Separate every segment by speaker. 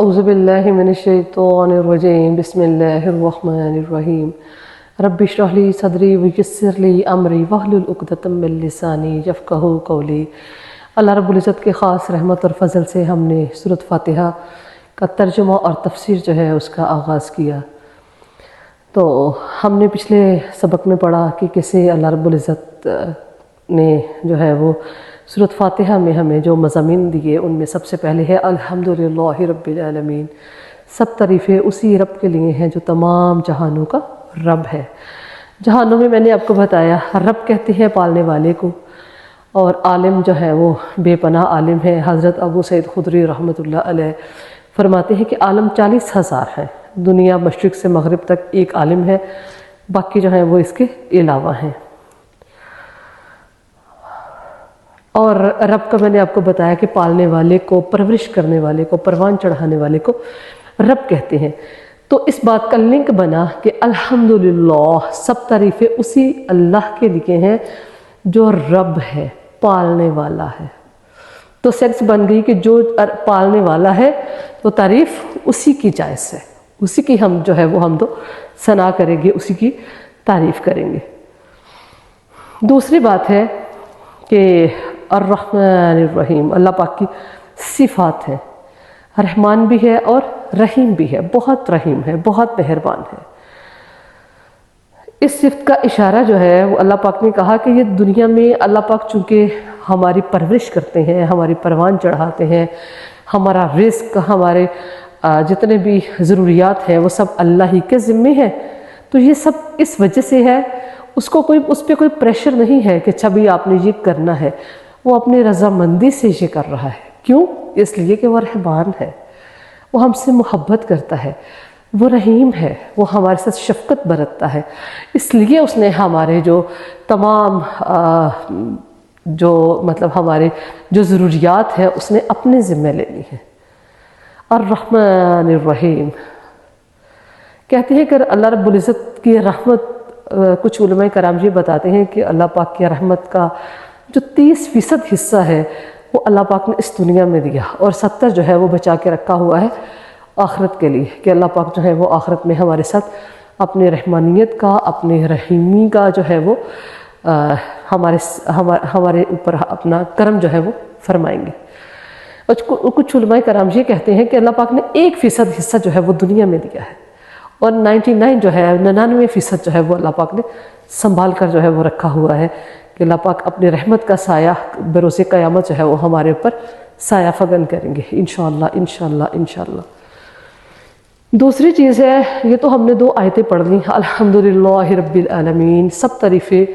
Speaker 1: اعوذ باللہ من الشیطان الرجیم بسم اللہ الرحمن الرحیم رب اشرح لی صدری ویسر لی امری واحلل عقدۃ من لسانی یفقہوا قولی۔ اللہ رب العزت کے خاص رحمت اور فضل سے ہم نے سورۃ فاتحہ کا ترجمہ اور تفسیر جو ہے اس کا آغاز کیا۔ تو ہم نے پچھلے سبق میں پڑھا کہ کیسے اللہ رب العزت نے جو ہے وہ سورۃ فاتحہ میں ہمیں جو مضامین دیے ان میں سب سے پہلے ہے الحمدللہ رب العالمین، سب تعریفیں اسی رب کے لیے ہیں جو تمام جہانوں کا رب ہے۔ جہانوں میں نے آپ کو بتایا رب کہتے ہیں پالنے والے کو، اور عالم جو ہے وہ بے پناہ عالم ہے۔ حضرت ابو سعید خدری رحمۃ اللہ علیہ فرماتے ہیں کہ عالم 40,000 ہیں، دنیا مشرق سے مغرب تک ایک عالم ہے، باقی جو ہیں وہ اس کے علاوہ ہیں۔ اور رب کا میں نے آپ کو بتایا کہ پالنے والے کو، پرورش کرنے والے کو، پروان چڑھانے والے کو رب کہتے ہیں۔ تو اس بات کا لنک بنا کہ الحمدللہ سب تعریفیں اسی اللہ کے لیے ہیں جو رب ہے، پالنے والا ہے۔ تو سینس بن گئی کہ جو پالنے والا ہے تو تعریف اسی کی جائز ہے، اسی کی ہم جو ہے وہ حمد و ثنا کریں گے، اسی کی تعریف کریں گے۔ دوسری بات ہے کہ الرحمن الرحیم اللہ پاک کی صفات ہے، رحمان بھی ہے اور رحیم بھی ہے، بہت رحیم ہے، بہت مہربان ہے۔ اس صفت کا اشارہ جو ہے وہ اللہ پاک نے کہا کہ یہ دنیا میں اللہ پاک چونکہ ہماری پرورش کرتے ہیں، ہماری پروان چڑھاتے ہیں، ہمارا رزق، ہمارے جتنے بھی ضروریات ہیں وہ سب اللہ ہی کے ذمے ہیں، تو یہ سب اس وجہ سے ہے، اس پہ کوئی پریشر نہیں ہے کہ اچھا بھی آپ نے یہ کرنا ہے، وہ اپنی رضامندی سے یہ کر رہا ہے۔ کیوں؟ اس لیے کہ وہ رحمان ہے، وہ ہم سے محبت کرتا ہے، وہ رحیم ہے، وہ ہمارے ساتھ شفقت برتتا ہے، اس لیے اس نے ہمارے جو تمام ہمارے جو ضروریات ہیں اس نے اپنے ذمہ لے لی ہیں۔ الرحمن الرحیم کہتے ہیں کہ اللہ رب العزت کی رحمت، کچھ علماء کرام یہ بتاتے ہیں کہ اللہ پاک کی رحمت کا جو 30% حصہ ہے وہ اللہ پاک نے اس دنیا میں دیا، اور 70 جو ہے وہ بچا کے رکھا ہوا ہے آخرت کے لیے، کہ اللہ پاک جو ہے وہ آخرت میں ہمارے ساتھ اپنے رحمانیت کا، اپنے رحیمی کا جو ہے وہ ہمارے اوپر اپنا کرم جو ہے وہ فرمائیں گے۔ اور کچھ علماء کرام یہ کہتے ہیں کہ اللہ پاک نے 1% حصہ جو ہے وہ دنیا میں دیا ہے، اور 99% جو ہے وہ اللہ پاک نے سنبھال کر جو ہے وہ رکھا ہوا ہے، کہ اللہ پاک اپنے رحمت کا سایہ بروز قیامت جو ہے وہ ہمارے اوپر سایہ فگن کریں گے انشاءاللہ انشاءاللہ انشاءاللہ۔ دوسری چیز ہے، یہ تو ہم نے 2 آیتیں پڑھ لی، الحمدللہ رب العالمین سب تعریفیں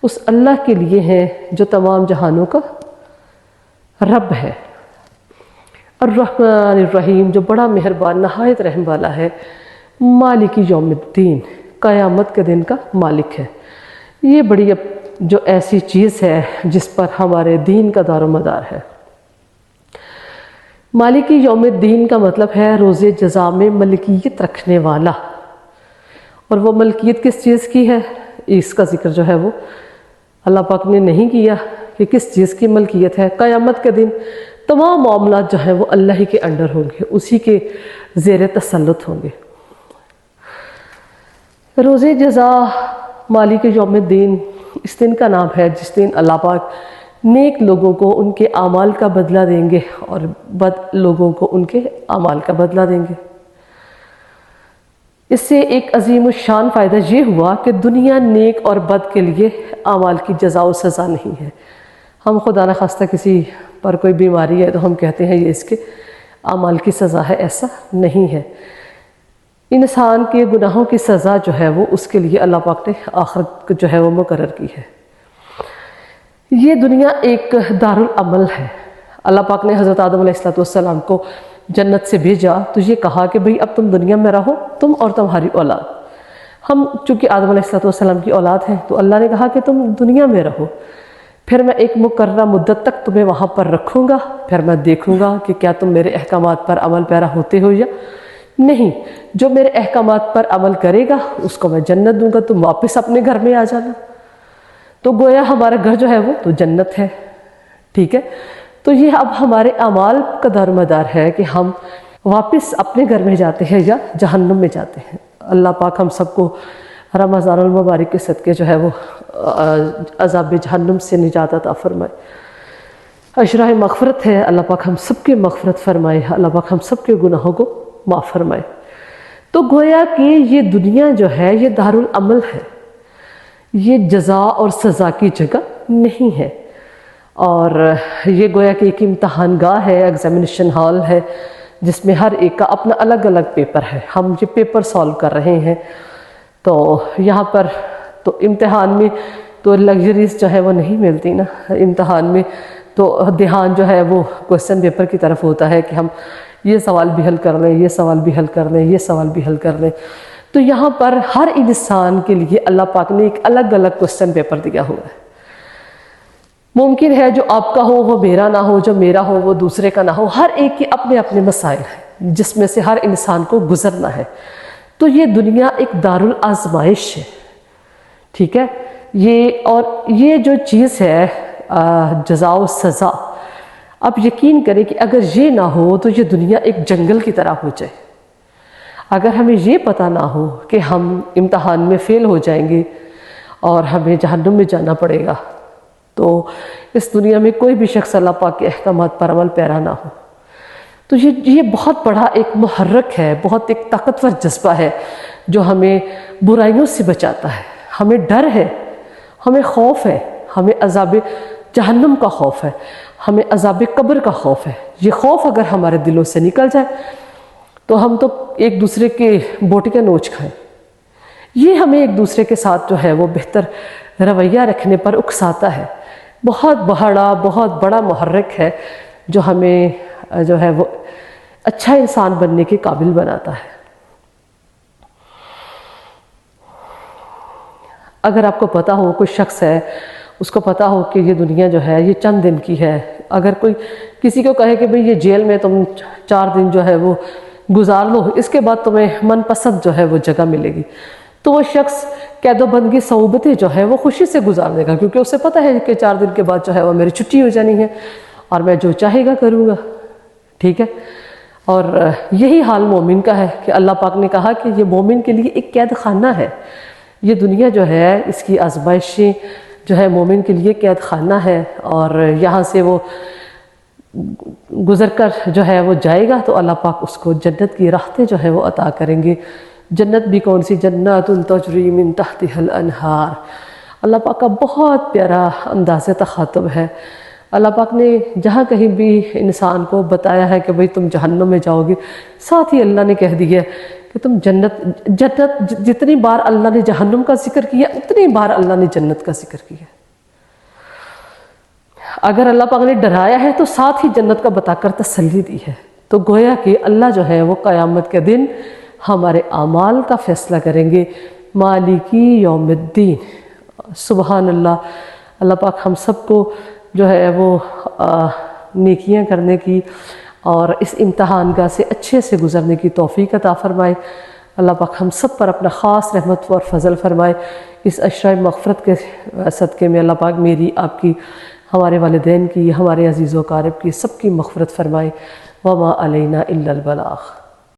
Speaker 1: اس اللہ کے لیے ہیں جو تمام جہانوں کا رب ہے۔ الرحمن الرحیم جو بڑا مہربان نہایت رحم والا ہے، مالک یوم الدین قیامت کے دن کا مالک ہے۔ یہ بڑی جو ایسی چیز ہے جس پر ہمارے دین کا دار و مدار ہے۔ مالک یوم الدین کا مطلب ہے روز جزا میں ملکیت رکھنے والا، اور وہ ملکیت کس چیز کی ہے اس کا ذکر جو ہے وہ اللہ پاک نے نہیں کیا کہ کس چیز کی ملکیت ہے۔ قیامت کے دن تمام معاملات جو ہیں وہ اللہ ہی کے انڈر ہوں گے، اسی کے زیر تسلط ہوں گے۔ روز جزا مالک یوم الدین اس دن کا نام ہے جس دن اللہ پاک نیک لوگوں کو ان کے اعمال کا بدلہ دیں گے، اور بد لوگوں کو ان کے اعمال کا بدلہ دیں گے۔ اس سے ایک عظیم الشان فائدہ یہ ہوا کہ دنیا نیک اور بد کے لیے اعمال کی جزا و سزا نہیں ہے۔ ہم خدا نخواستہ کسی پر کوئی بیماری ہے تو ہم کہتے ہیں یہ اس کے اعمال کی سزا ہے، ایسا نہیں ہے۔ انسان کے گناہوں کی سزا جو ہے وہ اس کے لیے اللہ پاک نے آخرت جو ہے وہ مقرر کی ہے۔ یہ دنیا ایک دارالعمل ہے۔ اللہ پاک نے حضرت آدم علیہ السلام کو جنت سے بھیجا تو یہ کہا کہ بھئی اب تم دنیا میں رہو، تم اور تمہاری اولاد۔ ہم چونکہ آدم علیہ السلام کی اولاد ہیں تو اللہ نے کہا کہ تم دنیا میں رہو، پھر میں ایک مقررہ مدت تک تمہیں وہاں پر رکھوں گا، پھر میں دیکھوں گا کہ کیا تم میرے احکامات پر عمل پیرا ہوتے ہو یا نہیں۔ جو میرے احکامات پر عمل کرے گا اس کو میں جنت دوں گا، تم واپس اپنے گھر میں آ جانا۔ تو گویا ہمارا گھر جو ہے وہ تو جنت ہے، ٹھیک ہے۔ تو یہ اب ہمارے اعمال کا دار مدار ہے کہ ہم واپس اپنے گھر میں جاتے ہیں یا جہنم میں جاتے ہیں۔ اللہ پاک ہم سب کو رمضان المبارک کے صدقے جو ہے وہ عذاب جہنم سے نجات عطا فرمائے۔ اشراء مغفرت ہے، اللہ پاک ہم سب کے مغفرت فرمائے، اللہ پاک ہم سب کے گناہوں کو معاف فرمائے۔ تو گویا کہ یہ دنیا جو ہے یہ دارالعمل ہے، یہ جزا اور سزا کی جگہ نہیں ہے، اور یہ گویا کہ ایک امتحان گاہ ہے، ایگزامینیشن ہال ہے، جس میں ہر ایک کا اپنا الگ الگ پیپر ہے۔ ہم یہ پیپر سالو کر رہے ہیں، تو یہاں پر تو امتحان میں تو لگژریز جو ہے وہ نہیں ملتی نا، امتحان میں تو دھیان جو ہے وہ کوسچن پیپر کی طرف ہوتا ہے کہ ہم یہ سوال بھی حل کر لیں، یہ سوال بھی حل کر لیں، یہ سوال بھی حل کر لیں۔ تو یہاں پر ہر انسان کے لیے اللہ پاک نے ایک الگ الگ کوسچن پیپر دیا ہوا ہے۔ ممکن ہے جو آپ کا ہو وہ میرا نہ ہو، جو میرا ہو وہ دوسرے کا نہ ہو، ہر ایک کے اپنے اپنے مسائل ہیں جس میں سے ہر انسان کو گزرنا ہے۔ تو یہ دنیا ایک دارالآزمائش ہے، ٹھیک ہے؟ یہ جو چیز ہے جزا و سزا، اب یقین کریں کہ اگر یہ نہ ہو تو یہ دنیا ایک جنگل کی طرح ہو جائے۔ اگر ہمیں یہ پتہ نہ ہو کہ ہم امتحان میں فیل ہو جائیں گے اور ہمیں جہنم میں جانا پڑے گا، تو اس دنیا میں کوئی بھی شخص اللہ پاک کے احکامات پر عمل پیرا نہ ہو۔ تو یہ بہت بڑا ایک محرک ہے، بہت ایک طاقتور جذبہ ہے جو ہمیں برائیوں سے بچاتا ہے۔ ہمیں ڈر ہے، ہمیں خوف ہے، ہمیں عذاب جہنم کا خوف ہے، ہمیں عذاب قبر کا خوف ہے۔ یہ خوف اگر ہمارے دلوں سے نکل جائے تو ہم تو ایک دوسرے کے بوٹی کا نوچ کھائیں۔ یہ ہمیں ایک دوسرے کے ساتھ جو ہے وہ بہتر رویہ رکھنے پر اکساتا ہے۔ بہت بڑا محرک ہے جو ہمیں جو ہے وہ اچھا انسان بننے کے قابل بناتا ہے۔ اگر آپ کو پتہ ہو کوئی شخص ہے، اس کو پتہ ہو کہ یہ دنیا جو ہے یہ چند دن کی ہے، اگر کوئی کسی کو کہے کہ بھئی یہ جیل میں تم 4 دن جو ہے وہ گزار لو، اس کے بعد تمہیں من پسند جو ہے وہ جگہ ملے گی، تو وہ شخص قید و بندگی صعوبتیں جو ہے وہ خوشی سے گزار دے گا، کیونکہ اسے پتہ ہے کہ 4 دن کے بعد جو ہے وہ میری چھٹی ہو جانی ہے اور میں جو چاہے گا کروں گا، ٹھیک ہے؟ اور یہی حال مومن کا ہے کہ اللہ پاک نے کہا کہ یہ مومن کے لیے ایک قید خانہ ہے۔ یہ دنیا جو ہے اس کی آزمائشیں جو ہے مومن کے لیے قید خانہ ہے، اور یہاں سے وہ گزر کر جو ہے وہ جائے گا تو اللہ پاک اس کو جنت کی راحتیں جو ہے وہ عطا کریں گے۔ جنت بھی کون سی؟ جنات تجری من تحتها الانہار۔ اللہ پاک کا بہت پیارا انداز تخاطب ہے۔ اللہ پاک نے جہاں کہیں بھی انسان کو بتایا ہے کہ بھئی تم جہنم میں جاؤ گے، ساتھ ہی اللہ نے کہہ دیا کہ تم جنت جتنی بار اللہ نے جہنم کا ذکر کیا اتنی بار اللہ نے جنت کا ذکر کیا۔ اگر اللہ پاک نے ڈرایا ہے تو ساتھ ہی جنت کا بتا کر تسلی دی ہے۔ تو گویا کہ اللہ جو ہے وہ قیامت کے دن ہمارے اعمال کا فیصلہ کریں گے۔ مالکی یوم الدین، سبحان اللہ۔ اللہ پاک ہم سب کو جو ہے وہ نیکیاں کرنے کی اور اس امتحان گاہ سے اچھے سے گزرنے کی توفیق عطا فرمائے۔ اللہ پاک ہم سب پر اپنا خاص رحمت اور فضل فرمائے۔ اس عشرہ مغفرت کے صدقے میں اللہ پاک میری، آپ کی، ہمارے والدین کی، ہمارے عزیز و اقارب کی، سب کی مغفرت فرمائے۔ وما علینا الا البلاغ۔